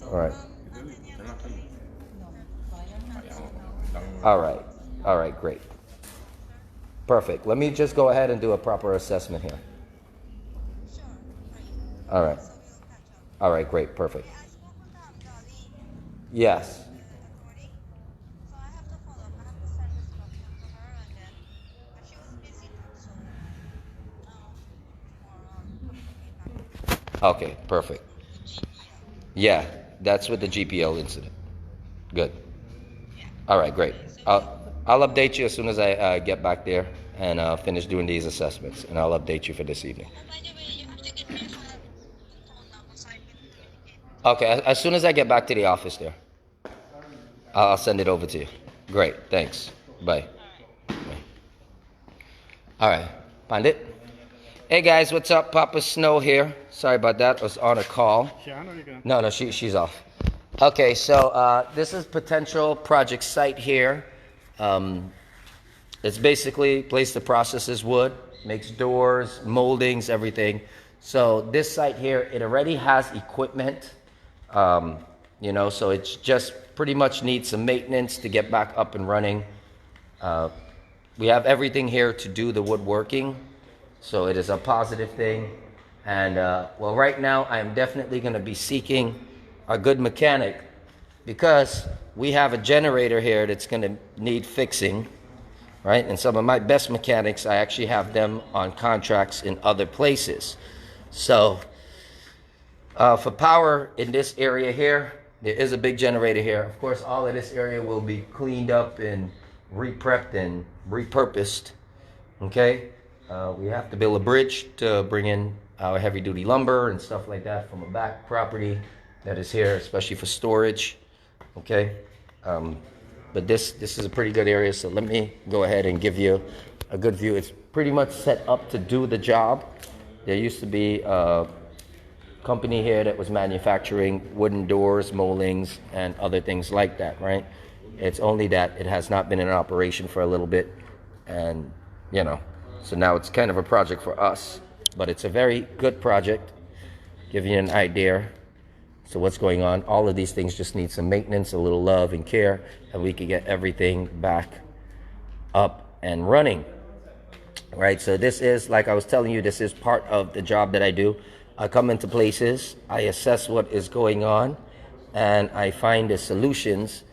All right. All right. All right, great. Perfect. Let me just go ahead and do a proper assessment here. All right. All right, great. Perfect. Yes. Okay, perfect. Yeah, that's with the GPL incident. Good. All right, great. I'll update you as soon as I get back there and finish doing these assessments, and I'll update you for this evening. Okay, as soon as I get back to the office there, I'll send it over to you. Great, thanks. Bye. Bye. All right, Pandit. Hey guys, what's up? Papa Snow here. Sorry about that. I was on a call. No, she's off. Okay, so this is potential project site here. It's basically a place that processes wood, makes doors, moldings, everything. So this site here, it already has equipment, so it's just pretty much needs some maintenance to get back up and running. We have everything here to do the woodworking, so it is a positive thing. And well, right now I am definitely going to be seeking a good mechanic because we have a generator here that's going to need fixing, right? And some of my best mechanics, I actually have them on contracts in other places. So for power in this area here, there is a big generator here. Of course, all of this area will be cleaned up and re-prepped and repurposed. Okay, we have to build a bridge to bring in our heavy-duty lumber and stuff like that from a back property that is here, especially for storage. Okay, but this is a pretty good area, so let me go ahead and give you a good view. It's pretty much set up to do the job. There used to be a company here that was manufacturing wooden doors, moldings, and other things like that, right? It's only that it has not been in operation for a little bit, and so now it's kind of a project for us, but it's a very good project. Give you an idea. So what's going on? All of these things just need some maintenance, a little love and care, and we can get everything back up and running. Right, so this is, like I was telling you, this is part of the job that I do. I come into places, I assess what is going on, and I find the solutions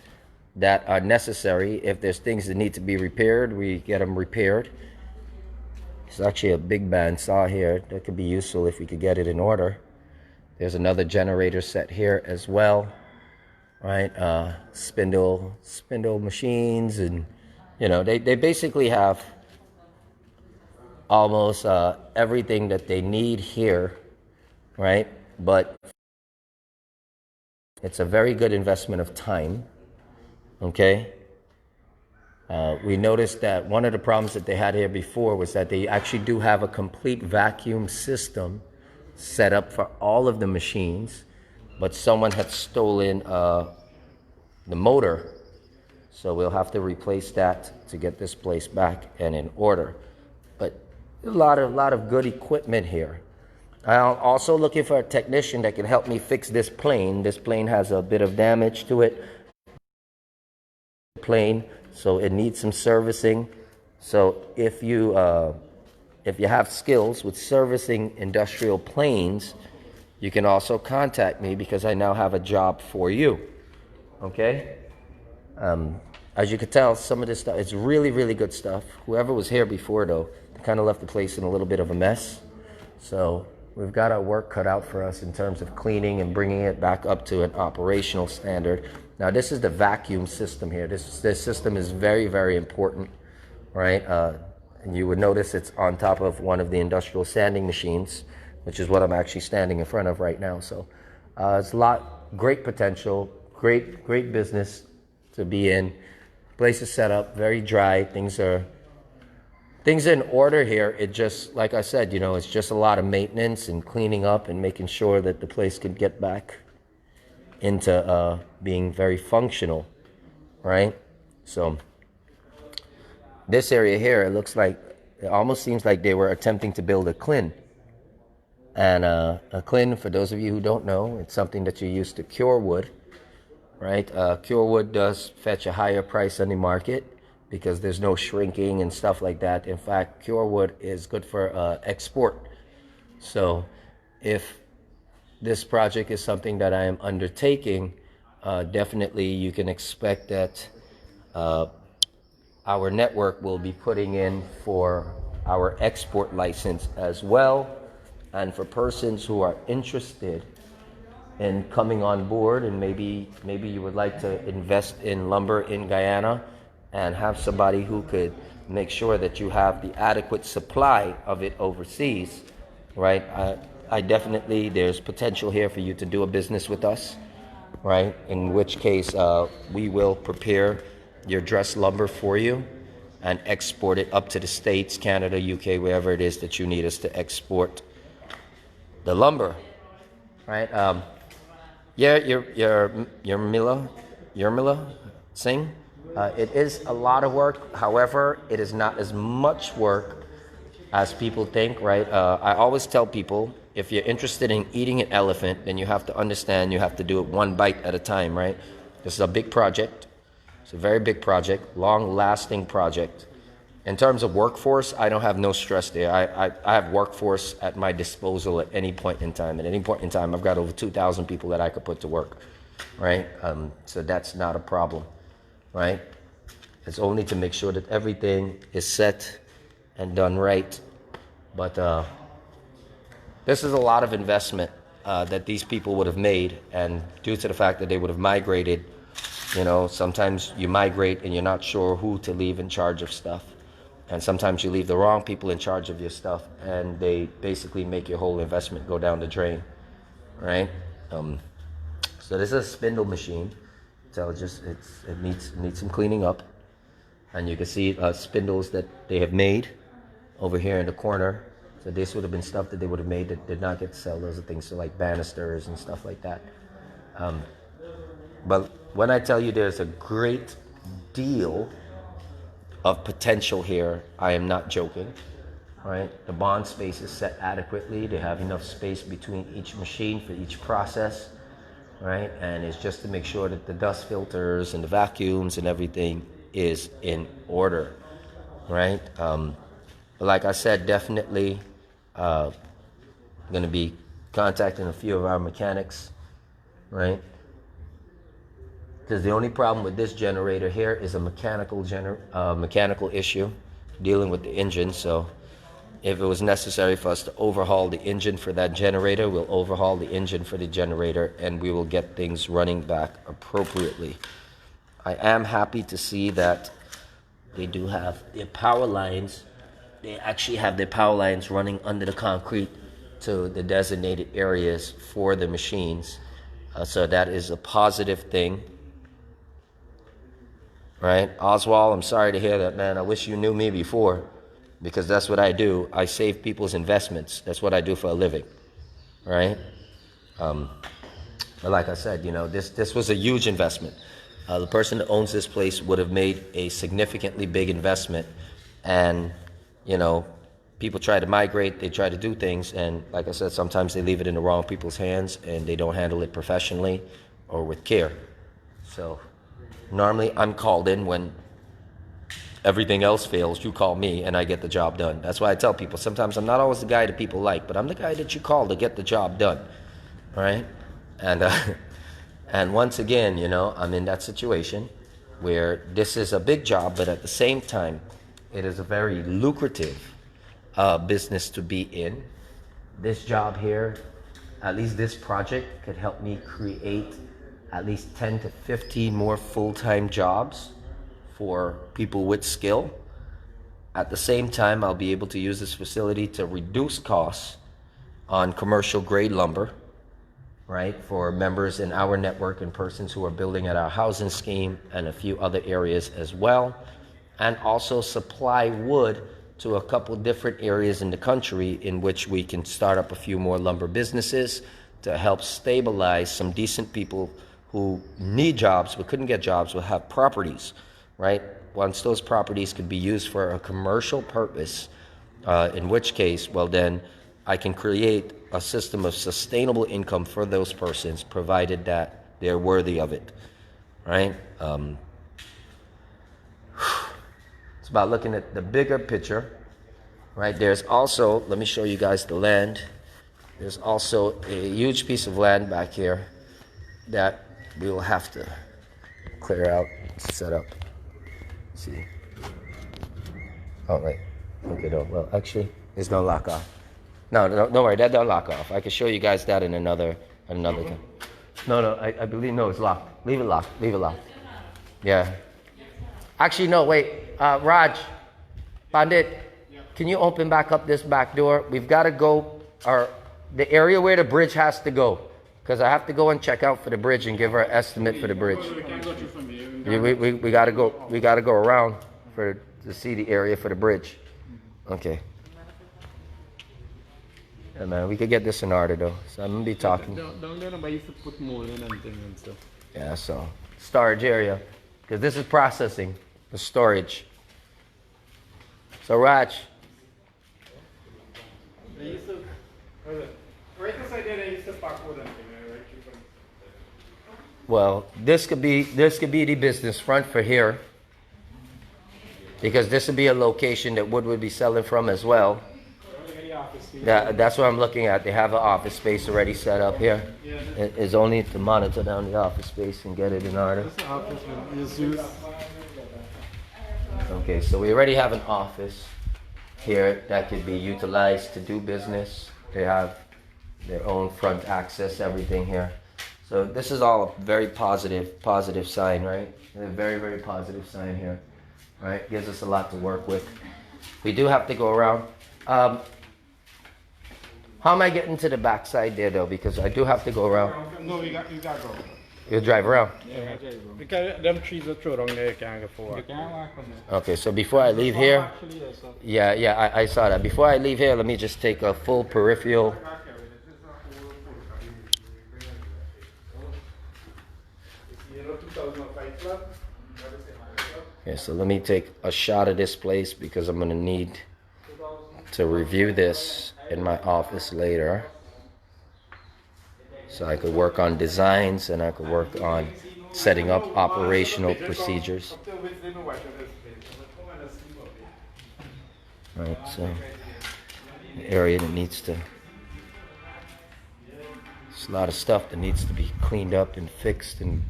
that are necessary. If there's things that need to be repaired, we get them repaired. There's actually a big bandsaw here that could be useful if we could get it in order. There's another generator set here as well, right? Spindle machines, and they basically have almost everything that they need here, right? But it's a very good investment of time. Okay. We noticed that one of the problems that they had here before was that they actually do have a complete vacuum system set up for all of the machines, but someone had stolen the motor, so we'll have to replace that to get this place back and in order. But a lot of good equipment here. I'm also looking for a technician that can help me fix this plane. This plane has a bit of damage to it. So it needs some servicing. So if you have skills with servicing industrial planes, you can also contact me because I now have a job for you. Okay? As you can tell, some of this stuff, it's really, really good stuff. Whoever was here before, though, kind of left the place in a little bit of a mess. So we've got our work cut out for us in terms of cleaning and bringing it back up to an operational standard. Now, this is the vacuum system here. This system is very, very important, right? And you would notice it's on top of one of the industrial sanding machines, which is what I'm actually standing in front of right now. So it's a lot, great potential, great business to be in. Place is set up, very dry. Things are in order here. It just, like I said, it's just a lot of maintenance and cleaning up and making sure that the place could get back into being very functional, right? So this area here, it almost seems like they were attempting to build a clean. And a clean, for those of you who don't know, it's something that you use to cure wood, right? Cure wood does fetch a higher price on the market because there's no shrinking and stuff like that. In fact, cure wood is good for export. So if this project is something that I am undertaking, definitely you can expect that our network will be putting in for our export license as well. And for persons who are interested in coming on board, and maybe you would like to invest in lumber in Guyana and have somebody who could make sure that you have the adequate supply of it overseas, right? I definitely, there's potential here for you to do a business with us, right? In which case, we will prepare your dress lumber for you and export it up to the States, Canada, UK, wherever it is that you need us to export the lumber, right? Yeah, Mila Singh. It is a lot of work. However, it is not as much work as people think, right? I always tell people, if you're interested in eating an elephant, then you have to understand you have to do it one bite at a time, right? This is a big project. It's a very big project, long-lasting project. In terms of workforce, I don't have no stress there. I have workforce at my disposal at any point in time. At any point in time, I've got over 2,000 people that I could put to work, right? So that's not a problem, right? It's only to make sure that everything is set and done right. But this is a lot of investment that these people would have made, and due to the fact that they would have migrated, sometimes you migrate and you're not sure who to leave in charge of stuff. And sometimes you leave the wrong people in charge of your stuff, and they basically make your whole investment go down the drain, right? So this is a spindle machine. So it needs some cleaning up, and you can see spindles that they have made over here in the corner. So this would have been stuff that they would have made that did not get sold. Those are things like banisters and stuff like that. But when I tell you there's a great deal of potential here, I am not joking, right? The bond space is set adequately. They have enough space between each machine for each process, right? And it's just to make sure that the dust filters and the vacuums and everything is in order, right? But like I said, definitely going to be contacting a few of our mechanics, right? Because the only problem with this generator here is a mechanical issue dealing with the engine. So if it was necessary for us to overhaul the engine for that generator, we'll overhaul the engine for the generator, and we will get things running back appropriately. I am happy to see that they do have their power lines. They actually have their power lines running under the concrete to the designated areas for the machines. So that is a positive thing. Right? Oswald, I'm sorry to hear that, man. I wish you knew me before, because that's what I do. I save people's investments. That's what I do for a living, right? But like I said, this was a huge investment. The person that owns this place would have made a significantly big investment, and, people try to migrate, they try to do things, and like I said, sometimes they leave it in the wrong people's hands, and they don't handle it professionally or with care. So normally, I'm called in when everything else fails. You call me, and I get the job done. That's why I tell people, sometimes I'm not always the guy that people like, but I'm the guy that you call to get the job done, right? And once again, I'm in that situation where this is a big job, but at the same time, it is a very lucrative business to be in. This job here, at least this project, could help me create at least 10 to 15 more full-time jobs for people with skill. At the same time, I'll be able to use this facility to reduce costs on commercial grade lumber, right, for members in our network and persons who are building at our housing scheme and a few other areas as well, and also supply wood to a couple different areas in the country in which we can start up a few more lumber businesses to help stabilize some decent people who need jobs but couldn't get jobs will have properties, right? Once those properties could be used for a commercial purpose, in which case, well then, I can create a system of sustainable income for those persons, provided that they're worthy of it, right? It's about looking at the bigger picture, right? There's also, let me show you guys the land. There's also a huge piece of land back here that we will have to clear out, set up. See. Oh, wait. Okay, no. Well, actually, it's gonna lock off. No, don't worry. That don't lock off. I can show you guys that in another time. No, I believe, no, it's locked. Leave it locked. Leave it locked. Yeah. Actually, no, wait. Raj, Pandit, can you open back up this back door? We've got to go, or the area where the bridge has to go, because I have to go and check out for the bridge and give her an estimate for the bridge. We got to go. We got to go around to see the area for the bridge. Okay. Yeah, man, we could get this in order though. So I'm gonna be talking. Down there, nobody used to put molding and things and stuff. Yeah, so storage area, because this is processing, the storage. So Raj. They used to, right beside there, they used to pack wood and things, right? Well, this could be the business front for here, because this would be a location that Wood would be selling from as well. That's what I'm looking at. They have an office space already set up here. It's only to monitor down the office space and get it in order. Okay, so we already have an office here that could be utilized to do business. They have their own front access, everything here. So this is all a very positive sign, right? A very, very positive sign here, right? Gives us a lot to work with. We do have to go around. How am I getting to the backside there, though? Because I do have to go around. No, you got to go. You'll drive around? Yeah, because them trees are thrown down there, you can't go forward. You can't walk on there. Okay, so before I leave here, yeah, I saw that. Before I leave here, let me just take a full peripheral. Yeah, so let me take a shot of this place because I'm going to need to review this in my office later. So I could work on designs and I could work on setting up operational procedures. Right, so the area that needs to, there's a lot of stuff that needs to be cleaned up and fixed, and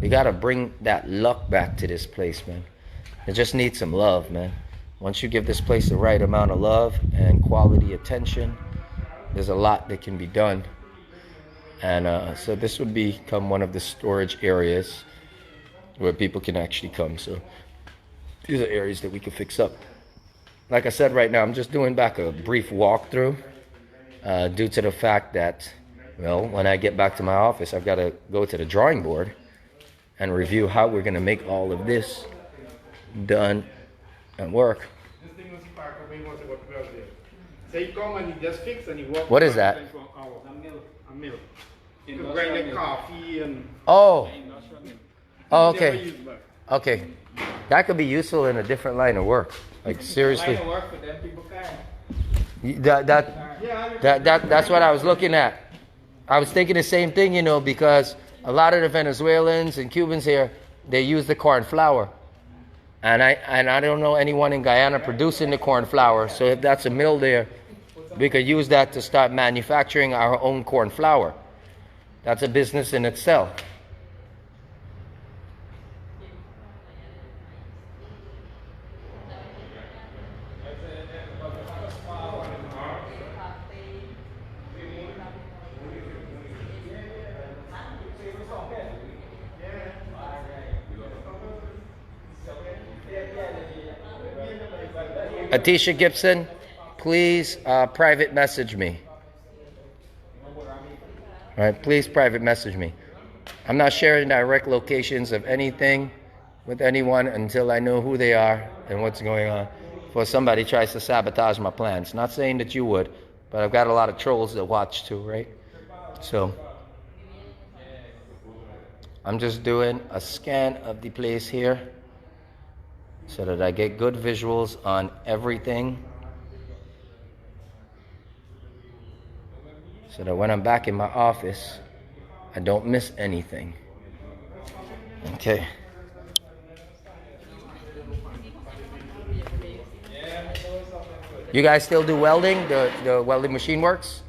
we gotta bring that luck back to this place, man. It just needs some love, man. Once you give this place the right amount of love and quality attention, there's a lot that can be done. And so this would become one of the storage areas where people can actually come. So these are areas that we can fix up. Like I said, right now, I'm just doing back a brief walkthrough due to the fact that, well, when I get back to my office, I've got to go to the drawing board and review how we're going to make all of this done and work. What is that? Oh, okay. Okay. That could be useful in a different line of work. Like, seriously. That's what I was looking at. I was thinking the same thing, you know, because a lot of the Venezuelans and Cubans here, they use the corn flour. And I don't know anyone in Guyana producing the corn flour. So if that's a mill there, we could use that to start manufacturing our own corn flour. That's a business in itself. Atisha Gibson, please private message me. All right, please private message me. I'm not sharing direct locations of anything with anyone until I know who they are and what's going on. Before somebody tries to sabotage my plans. Not saying that you would, but I've got a lot of trolls that watch too, right? So I'm just doing a scan of the place here so that I get good visuals on everything. so that when I'm back in my office, I don't miss anything. Okay. You guys still do welding? The welding machine works?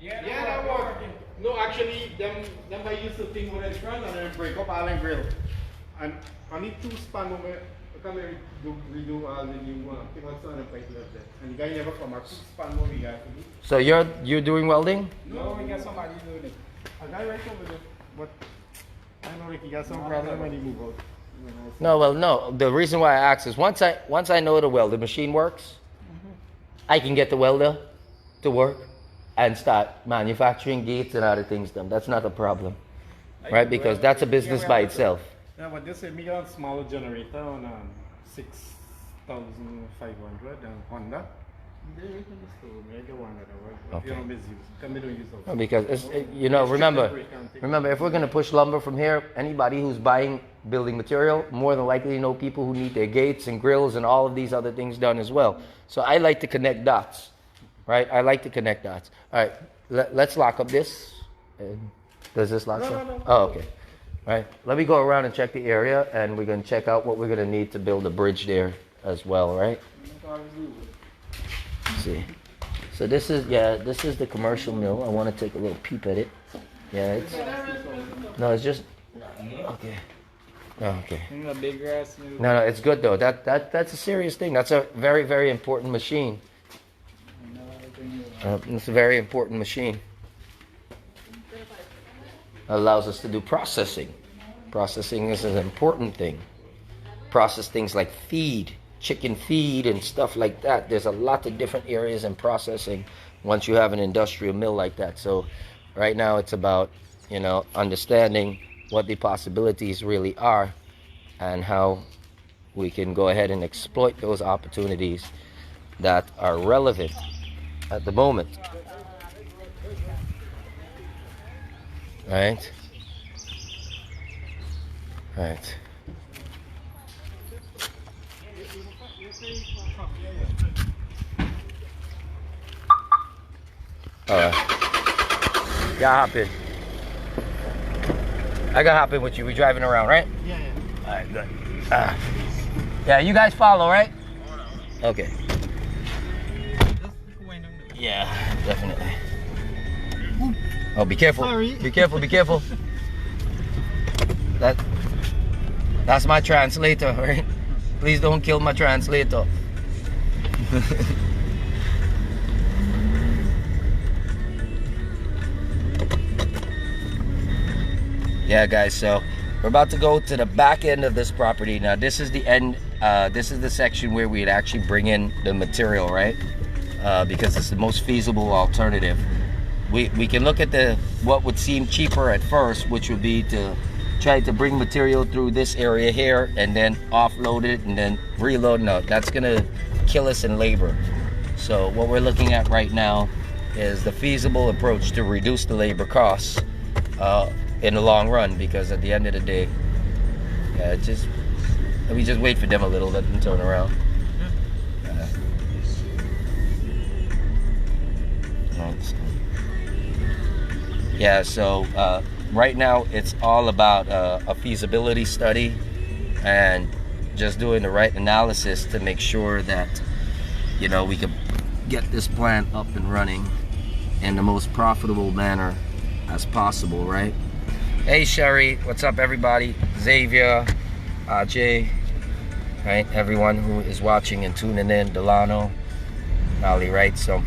Yeah, that work. No, actually, them I used to think with the front and then break up all and grill. And I need two span over. I come here redo all the new thing also on the pipe left there. And the guy never come back. Two span more we got to do. So you're doing welding? No, we got somebody doing it. A guy right over there, but I don't know if he got some problem when he move out. No, well, no. The reason why I asked is once I know the welding machine works, I can get the welder to work and start manufacturing gates and other things. Them. That's not a problem, right? Because that's a business by itself. Yeah, but they said me got a smaller generator on 6,500 and Honda. They can just make a one that Okay. you know, misuse. Can be don't use those. No, because remember, if we're gonna push lumber from here, anybody who's buying building material more than likely know people who need their gates and grills and all of these other things done as well. So I like to connect dots, right? I like to connect dots. All right, let's lock up this. Does this lock up? No. Oh, okay. All right, let me go around and check the area, and we're gonna check out what we're gonna need to build a bridge there as well, right? Let's see. So this is the commercial mill. I want to take a little peep at it. Yeah, it's just okay. Okay. No, it's good though. That's a serious thing. That's a very, very important machine. It's a very important machine. Allows us to do processing. Processing is an important thing. Process things like feed, chicken feed and stuff like that. There's a lot of different areas in processing once you have an industrial mill like that. So right now it's about, understanding what the possibilities really are and how we can go ahead and exploit those opportunities that are relevant at the moment. Right? Right. Yeah, hop in. I gotta hop in with you. We driving around, right? Yeah. All right, good. Yeah, you guys follow, right? Okay. Yeah, definitely. Oh, be careful. Sorry. Be careful, be careful. That's my translator, right? Please don't kill my translator. Yeah, guys, so we're about to go to the back end of this property. Now, this is the end. This is the section where we'd actually bring in the material, right? Because it's the most feasible alternative. We can look at what would seem cheaper at first, which would be to try to bring material through this area here and then offload it and then reload. No, that's gonna kill us in labor. So what we're looking at right now is the feasible approach to reduce the labor costs in the long run, because at the end of the day, we just wait for them a little, let them turn around. So right now it's all about a feasibility study and just doing the right analysis to make sure that we can get this plant up and running in the most profitable manner as possible, right? Hey Sherry, what's up everybody? Xavier, Ajay, right? Everyone who is watching and tuning in, Delano, Ali, right? So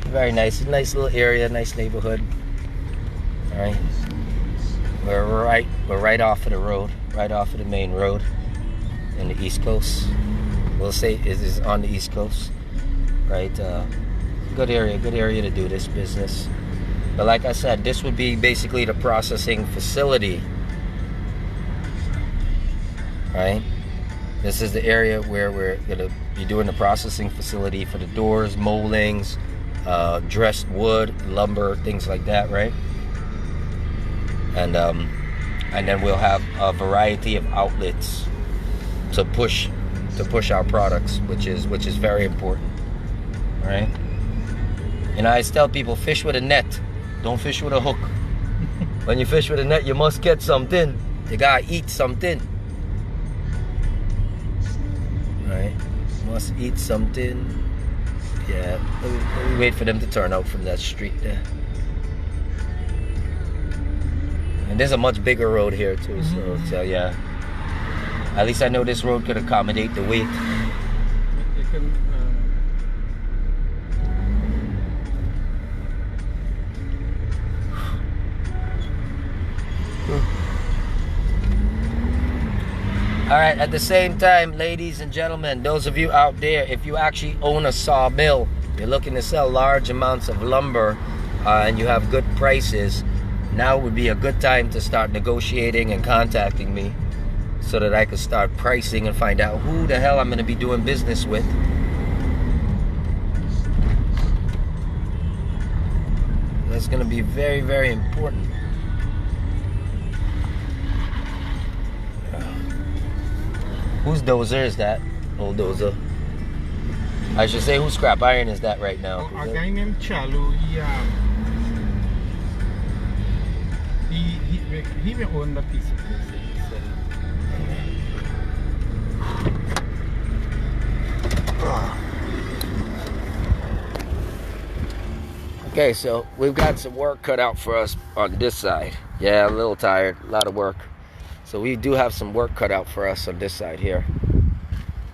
very nice little area, nice neighborhood. All right, we're right off of the road, right off of the main road in the East Coast. We'll say it is on the East Coast, right? Good area to do this business. But like I said, this would be basically the processing facility, right? This is the area where we're gonna be doing the processing facility for the doors, moldings, dressed wood, lumber, things like that, right? And then we'll have a variety of outlets to push our products, which is very important. right? And I always tell people, fish with a net, don't fish with a hook. When you fish with a net, you must get something. You gotta eat something. Right? Must eat something. Yeah, let me wait for them to turn out from that street there. And there's a much bigger road here too, so yeah. At least I know this road could accommodate the weight. You can, All right, at the same time, ladies and gentlemen, those of you out there, if you actually own a sawmill, you're looking to sell large amounts of lumber, and you have good prices, now would be a good time to start negotiating and contacting me so that I could start pricing and find out who the hell I'm going to be doing business with. That's going to be very, very important. Whose dozer is that? Old dozer. I should say, whose scrap iron is that right now? a guy named Chalu, he will own the piece of this. Okay, so we've got some work cut out for us on this side. Yeah, a little tired, a lot of work. So we do have some work cut out for us on this side here.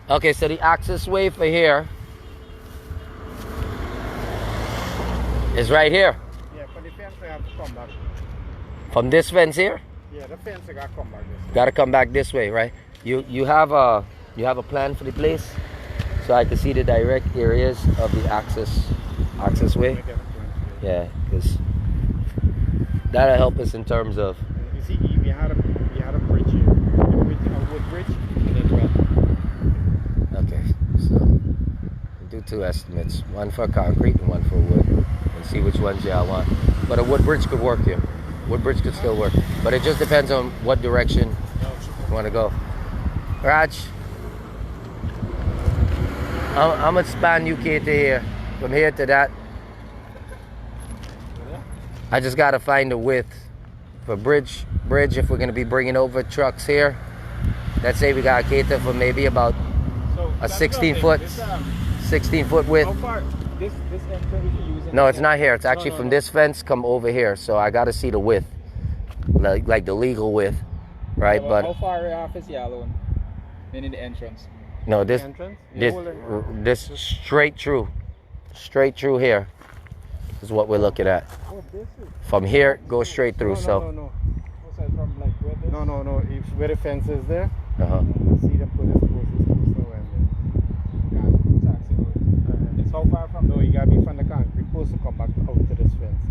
Okay, so the access way for here is right here. Yeah, but the fence have to come back. From this fence here? Yeah, the fence got to come back this way. Got to come back this way, right? You have a plan for the place, so I can see the direct areas of the access way. Yeah, because that'll help us in terms of. You see, we had a bridge here, a wood bridge, and then well. Okay, so we'll do two estimates, one for concrete and one for wood, and see which ones y'all want. But a wood bridge could work here. Wood bridge could still work, but it just depends on what direction you want to go. Raj, how much span you to here? From here to that? I just gotta find the width for bridge. If we're gonna be bringing over trucks here, let's say we gotta cater for maybe about a 16 foot width. How far? This entrance you're using? No, it's not here. It's actually from this fence come over here. So I gotta see the width, like the legal width, right? Yeah, but how far off is yellow? Meaning the entrance. no, this Entrance? this straight through here is what we're looking at. Oh, this is. From here, go straight through. No. Also from like where this? No. If where the fence is there, Uh-huh. see them put this post and It's how far from no, you gotta be from the concrete post to come back out to this fence.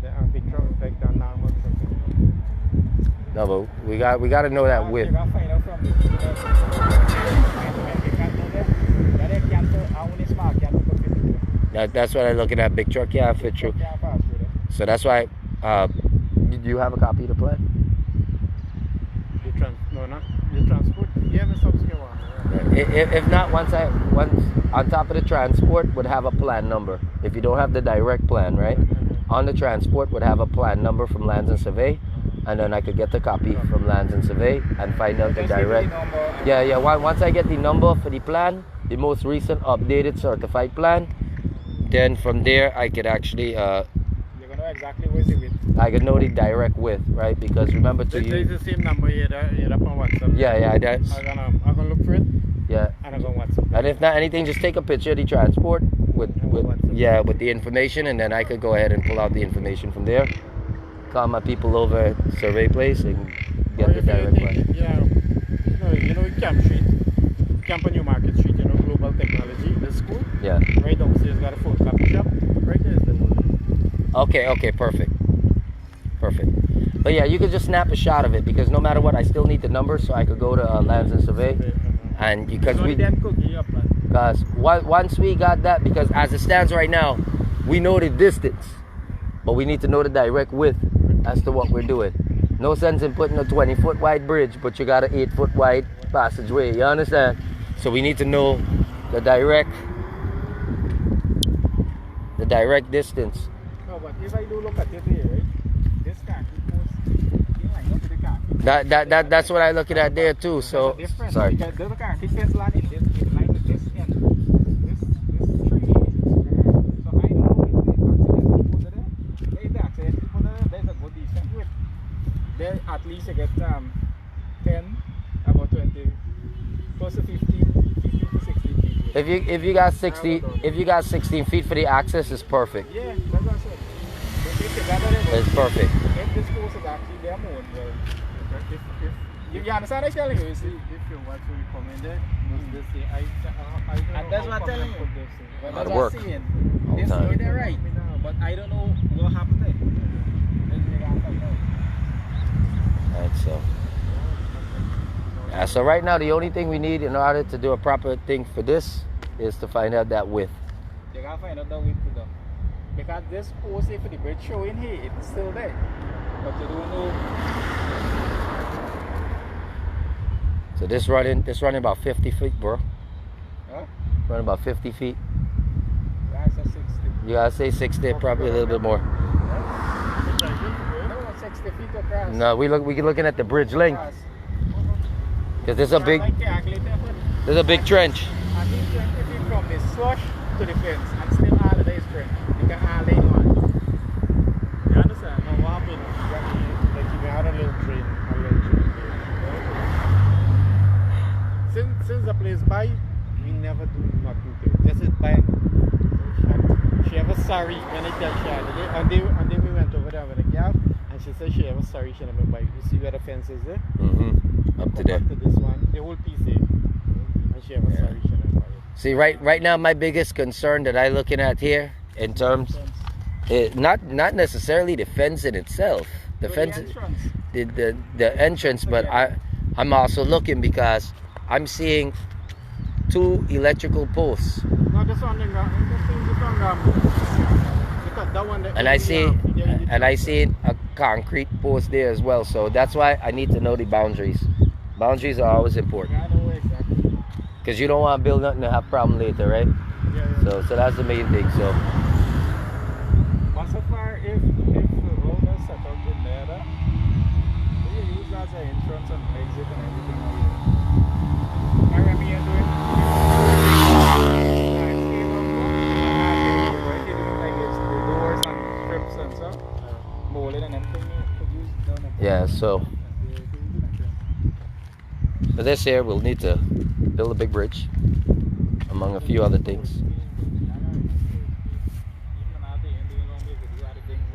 There are big trucks like that now. No, but we got to know that width. You gotta find out from this. That's what I'm looking at. Big truck, yeah, fit through. So that's why. Do you have a copy of the plan? The transport. Yeah, Mr. Obscure. If not, once on top of the transport would have a plan number. If you don't have the direct plan, right? On the transport would have a plan number from Lands and Survey, and then I could get the copy from Lands and Survey and find out the direct. Yeah. Once I get the number for the plan, the most recent updated certified plan, then from there I could actually You're gonna know exactly where's the width. I could know the direct width, right? Because remember to There's you. the same number here up on WhatsApp. Yeah, that's. I'm gonna look for it Yeah. and I'm gonna WhatsApp. And if not anything, just take a picture of the transport with the information, and then I could go ahead and pull out the information from there. Call my people over at Survey Place and get the direct one. Yeah, you know Camp Street, Camp on New Market Street, Global Technology, the school. Yeah. Right downstairs got a photocopy shop. Right there is the one. Okay, perfect. But yeah, you could just snap a shot of it, because no matter what, I still need the number so I could go to Lands and Survey. And because once we got that, because as it stands right now, we know the distance, but we need to know the direct width as to what we're doing. No sense in putting a 20-foot wide bridge, but you got an 8-foot wide passageway. You understand? So we need to know the direct distance. No, but if I do look at it here, right? This concrete post, you line up with the concrete. That's what I looking at there too. So There's a difference. sorry. Because there's a concrete fence line in this, in line with this end. This tree. So I don't know if the accident people there. If the accident people there's a good decent width. There at least you get 10, about 20, close to 15 to 16 feet. If you got 16 feet for the access, it's perfect. Yeah, that's what I said. But if you got that, It's perfect. if this post is actually their own, well, if you understand what I'm telling you, you see? If you want to recommend it, this say I don't And know that's how what I'm come telling they you. put this in. Well, Lot that's of what work. I'm saying. All This time. way they're right, but I don't know what happened there. Then we gotta find out. Right, so. Yeah, so right now the only thing we need in order to do a proper thing for this is to find out that width. You gotta find out the way to go. Because this post here for the bridge showing here, it's still there. But you don't know. So this running about 50 feet, bro. Huh? Running about 50 feet. That's a 60. You gotta say 60, probably a little bit more. No, 60 feet across. No, we're looking at the bridge length Across. because there's a big There's a big trench. I think 20 feet from the slush to the fence, and still all of this trench. You can all lay one. You understand? Now what happened? Like if you had a little train there. Since the place buy, we never do nothing to it. Just it bang. And she ever sorry when I tell she and they we went over there with a gal and she said she ever sorry she never buy. You see where the fence is there? Up to Come there. back to this one, the whole piece there. And she ever sorry she never buy it. See, right now my biggest concern that I looking at here in terms, not necessarily the fence in itself, the fence, the entrance, but I'm also looking because I'm seeing 2 electrical posts, No, this one, because that one. and I see a concrete post there as well. So that's why I need to know the boundaries. Boundaries are always important I know exactly. because you don't want to build nothing to have problem later, right? Yeah. So that's the main thing. So. But so far, if the road is set up in there, do you use that as an entrance and exit and everything? I remember you doing the doors and trips and stuff, molding and everything. You could use down at Yeah, so for this here, we'll need to build a big bridge, among a few other things.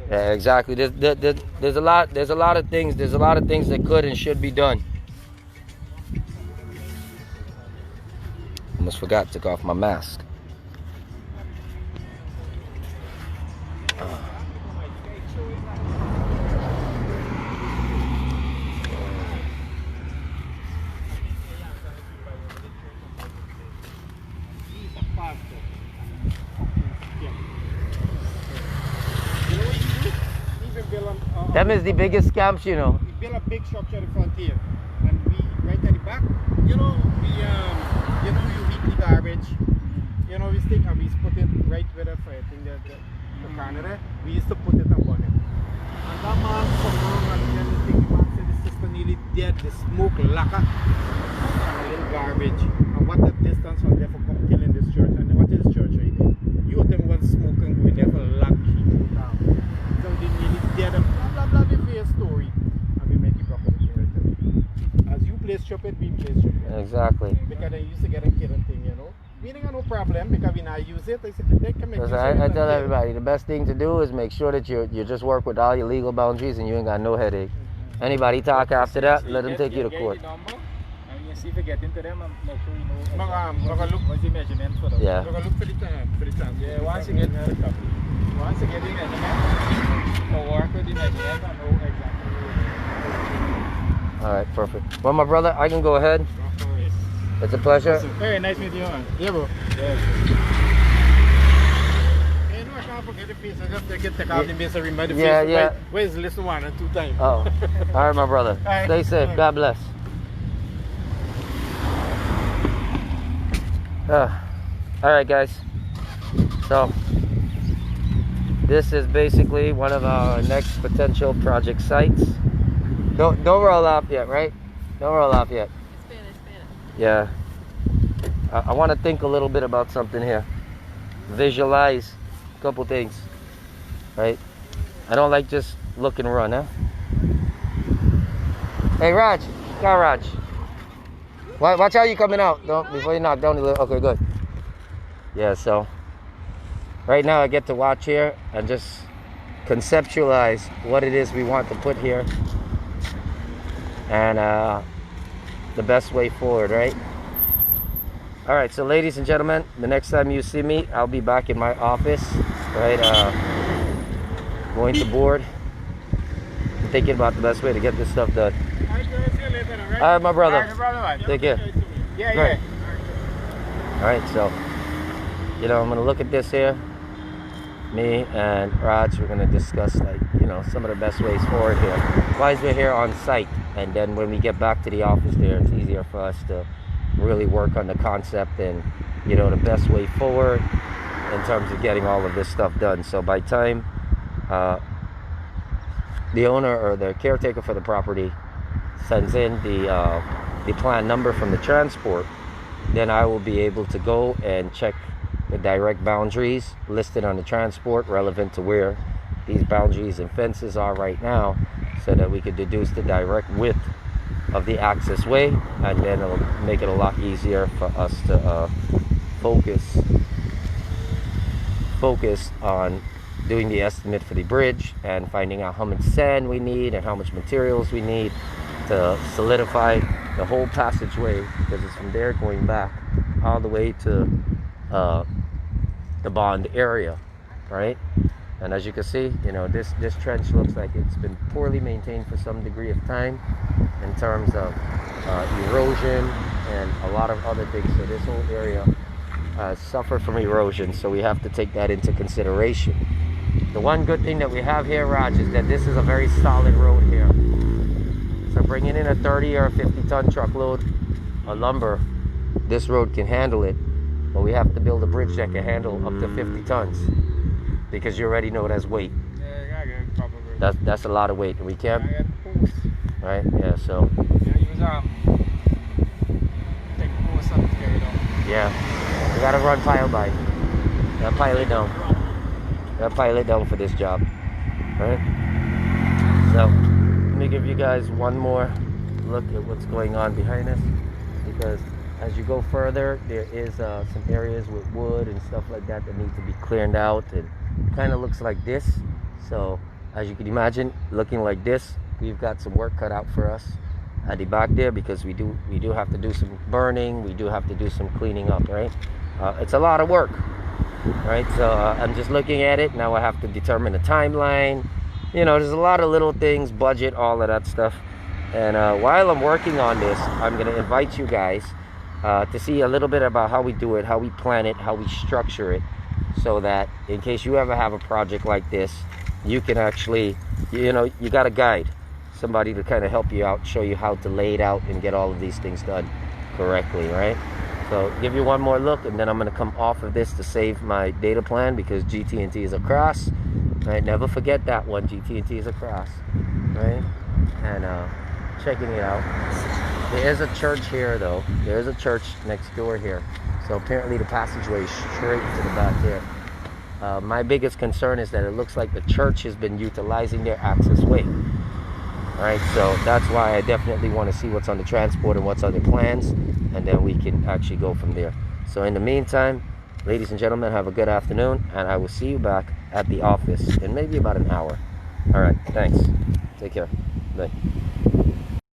Yeah, exactly. There's a lot of things that could and should be done. Almost forgot to take off my mask. Them is the biggest scams, you know. We build a big structure at the front here, and we right at the back. You know, you heat the garbage. You know, we stick and we put it right where the fire thing the corner there. We used to put it on it. And that man come around and then the thing, the man said the system nearly dead. The smoke lacquer and a little garbage. And what the distance from there for come killing this church? And what is this church right there? You them one smoking going there for lock people down. So they nearly dead and blah blah blah the story. And we make it proper right away. As you play stupid, we play stupid. Exactly. Because they used to get a killing thing, you know. We didn't have no problem because we not use it. They said they can make Because use I of it tell and everybody, the best thing to do is make sure that you just work with all your legal boundaries and you ain't got no headache. Anybody talk after that, let them take you to court. And you see if you get into them and make sure you know look, what's the measurement for them. Yeah. look for the time. Yeah, once you get the measurement, so work with the measurement and know exactly where All right, perfect. Well, my brother, I can go ahead. It's a pleasure. Very nice meeting you, man. Yeah, bro. Yeah. Hey, no, I can't forget the face. I just take off the base and remember the Yeah, face. yeah. Where's the list 1 and 2 times? Oh, all right, my brother. All right. Stay safe. God bless. All right, guys. So this is basically one of our next potential project sites. Don't roll off yet, right? Don't roll off yet. Yeah. I want to think a little bit about something here. Visualize a couple things, right? I don't like just look and run, huh? Hey, Raj. Go, Raj. Watch how you coming out. Don't before you knock down the little. Okay, good. Yeah. So right now I get to watch here and just conceptualize what it is we want to put here and the best way forward, right? All right, so ladies and gentlemen, the next time you see me, I'll be back in my office, right? Going to board, thinking about the best way to get this stuff done. All right, girl, see you later, all right? All right, my brother. All right, no problem, man. Take care. Yeah, Great. yeah. All right, so, you know, I'm gonna look at this here. Me and Raj, we're gonna discuss, like, you know, some of the best ways forward here. Why is we're here on site, and then when we get back to the office there, it's easier for us to really work on the concept and, you know, the best way forward in terms of getting all of this stuff done. So by time the owner or the caretaker for the property sends in the plan number from the transport, then I will be able to go and check the direct boundaries listed on the transport relevant to where these boundaries and fences are right now, so that we could deduce the direct width of the access way, and then it'll make it a lot easier for us to focus on doing the estimate for the bridge and finding out how much sand we need and how much materials we need to solidify the whole passageway, because it's from there going back all the way to the bond area, right? And as you can see, you know, this trench looks like it's been poorly maintained for some degree of time in terms of erosion and a lot of other things. So this whole area suffered from erosion, so we have to take that into consideration. The one good thing that we have here, Raj, is that this is a very solid road here. So bringing in a 30 or a 50-ton truckload of lumber, this road can handle it, but we have to build a bridge that can handle up to 50 tons. Because you already know that's weight. Yeah, I got a proper bridge. That's a lot of weight. We can't, I got post. right? Yeah. So Yeah, use take post and carry it on. yeah, we gotta run pile by. Gotta pile it down. Gotta pile it down for this job, right? So let me give you guys one more look at what's going on behind us, because as you go further, there is some areas with wood and stuff like that that need to be cleared out, and kind of looks like this. So as you can imagine, looking like this, we've got some work cut out for us at the back there, because we do have to do some burning, we do have to do some cleaning up, right? It's a lot of work, right? So I'm just looking at it now. I have to determine the timeline, you know, there's a lot of little things, budget, all of that stuff. And while I'm working on this, I'm going to invite you guys to see a little bit about how we do it, how we plan it, how we structure it, so that in case you ever have a project like this, you can actually, you know, you got a guide, somebody to kind of help you out, show you how to lay it out and get all of these things done correctly, right? So give you one more look, and then I'm going to come off of this to save my data plan, because GT&T is across, right? Never forget that one, GT&T is across, right? And checking it out. There is a church here, though. There is a church next door here. So apparently the passageway is straight to the back there. My biggest concern is that it looks like the church has been utilizing their access way. All right, so that's why I definitely want to see what's on the transport and what's on the plans, and then we can actually go from there. So in the meantime, ladies and gentlemen, have a good afternoon, and I will see you back at the office in maybe about an hour. All right, thanks. Take care. Bye.